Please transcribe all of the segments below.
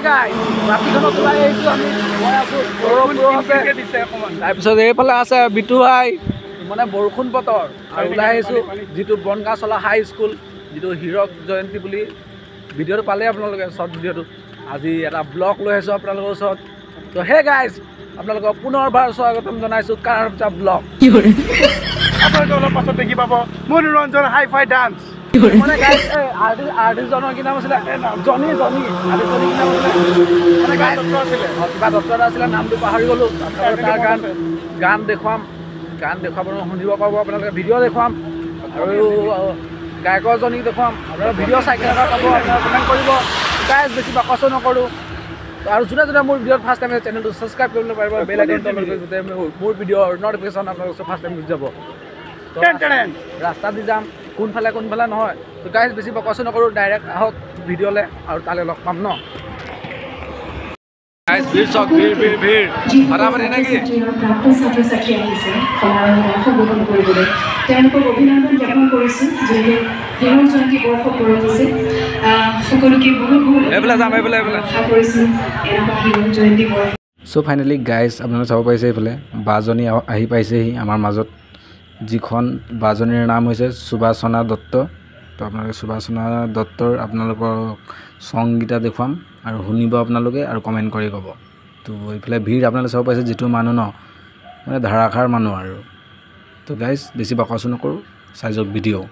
গাই ৰাতিখনত ওলাই আহিছোঁ আমি মই আছোঁ তাৰপিছত এইফালে আছে বিটু ভাই মানে বৰষুণ বতৰ আৰু ওলাই আহিছোঁ যিটো বনগাঁওচলা হাই স্কুল যিটো হীৰক জয়ন্তী বুলি ভিডিঅ'টো পালে আপোনালোকে শ্বৰ্ট ভিডিঅ'টো আজি এটা ব্লগ লৈ আহিছোঁ আপোনালোকৰ ওচৰত তো হে গাইজ আপোনালোকক পুনৰবাৰ স্বাগতম জনাইছোঁ কাৰপচা ব্লগ আপোনালোকে অলপ পাছত দেখি পাব মনোৰঞ্জন হাই ফাই ডান্স মানে গাইজ আৰ্টিষ্টজনৰ কি নাম আছিলে জনি আৰ্টিষ্টজনৰ কি নাম আছিলে মানে গাই কিবা ডক্টৰ এটা আছিলে নামটো পাহৰি গ'লোঁ তাৰ গান দেখুৱাম গান দেখুৱাব শুনিব পাব আপোনালোকে ভিডিঅ' দেখুৱাম আৰু গায়কৰজনীক দেখুৱাম আপোনালোকে ভিডিঅ' চাই কেনেকুৱা পাব আপোনালোকে কমেণ্ট কৰিব গাইজ বেছি বাকচো নকৰোঁ আৰু যোনে মোৰ ভিডিঅ'ত ফাৰ্ষ্ট টাইম চেনেলটো ছাবস্ক্ৰাইব কৰিবলৈ পাৰিব বেল আইকনটো তলত গৈ মোৰ ভিডিঅ'ৰ নটিফিকেশ্যন আপোনালোকৰ ফাৰ্ষ্ট টাইম গুচি যাব ৰাস্তা দি যাম কোনফালে নহয় তো গাইজ বেছি বাকচো নকৰোঁ ডাইৰেক্ট আহক ভিডিঅ'লৈ আৰু তালৈ লগ পাম ন ভিৰ চক ভিৰ ফাটাফাটি নেকি ছাত্ৰ-ছাত্ৰী আহিছে অংশগ্ৰহণ কৰিবলৈ তেওঁলোকক অভিনন্দন জ্ঞাপন কৰিছোঁ যিহেতু হীৰক জয়ন্তী বৰ্ষ পৰিছে সকলোকে বহুত আশা কৰিছোঁ এনেকুৱা হীৰক জয়ন্তী বৰ্ষ চ' ফাইনেলি গাইজ আপোনালোকে চাব পাৰিছে এইফালে বাজনী আহি পাইছেহি আমাৰ মাজত যিখন বাজনীৰ নাম হৈছে সুবাসনা দত্ত তো আপোনালোকে সুবাসনা দত্তৰ আপোনালোকৰ সংগীতা দেখুৱাম আৰু শুনিব আপোনালোকে আৰু কমেণ্ট কৰি ক'ব তো এইফালে ভিৰ আপোনালোকে চাব পাইছে যিটো মানুহ ন মানে ধাৰাসাৰ মানুহ আৰু তো গাইজ বেছি বাকচো নকৰোঁ চাই যাওক ভিডিঅ'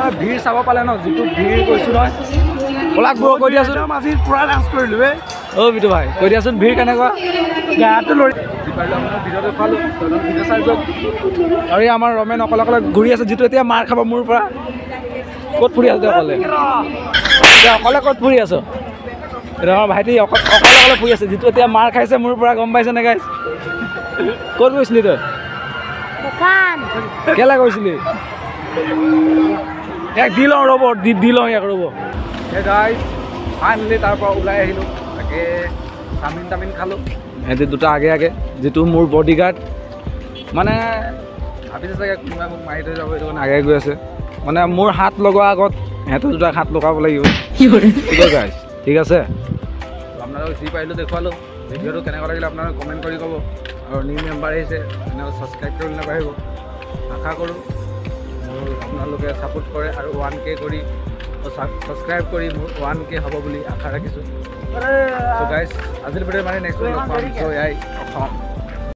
আপোনালোকে ভিৰ চাব পালে ন যিটো ভিৰ কৈছোঁ নহয় পলাক বৌ কৈ দিয়াচোন আজি পুৰা ডান্স কৰিলোঁ অ' বিটু ভাই কৈ দিয়াচোন ভিৰ কেনেকুৱা গাটো লৰি আপোনাৰ ভিডিঅ' দেখুৱালোঁ ভিডিঅ' চাই যাওক আৰু এই আমাৰ ৰমেন অকলে অকলে ঘূৰি আছে যিটো এতিয়া মাৰ খাব মোৰ পৰা ক'ত ফুৰি আছ অকলে এতিয়া অকলে ক'ত ফুৰি আছ এতিয়া আমাৰ ভাইটি অকলে ফুৰি আছে যিটো এতিয়া মাৰ খাইছে মোৰ পৰা গম পাইছে নে গাইছ ক'ত গৈছিলি তই কেলৈ গৈছিলি ইয়াক দি লওঁ ৰ'ব দি লওঁ ইয়াক ৰ'ব সেই গাইছ ফাইনেলি তাৰ পৰা ওলাই আহিলোঁ তাকে চাওমিন খালোঁ সিহঁতে দুটা আগে যিটো মোৰ বডিগাৰ্ড মানে ভাবিছে চাগে কোনোবাই মোক মাৰি থৈ যাব সেইটো কাৰণে আগে গৈ আছে মানে মোৰ হাত লগোৱাৰ আগত সিহঁতে দুটা হাত লগাব লাগিব গাইছ ঠিক আছে আপোনালোকক যি পাৰিলোঁ দেখুৱালোঁ ভিডিঅ'টো কেনেকুৱা লাগিলে আপোনালোকে কমেণ্ট কৰি ক'ব আৰু নিউ মেম্বাৰ আহিছে এনেকৈ ছাবস্ক্ৰাইব কৰি নাপাহিব আশা কৰোঁ আপোনালোকে ছাপোৰ্ট কৰে আৰু 1K কৰি ছাবস্ক্ৰাইব কৰি মোৰ 1K হ'ব বুলি আশা ৰাখিছোঁ চ' গাইছ আজিৰ ভিডিঅ' মানে নেক্সট লগ পাম চ' এয়াই অসম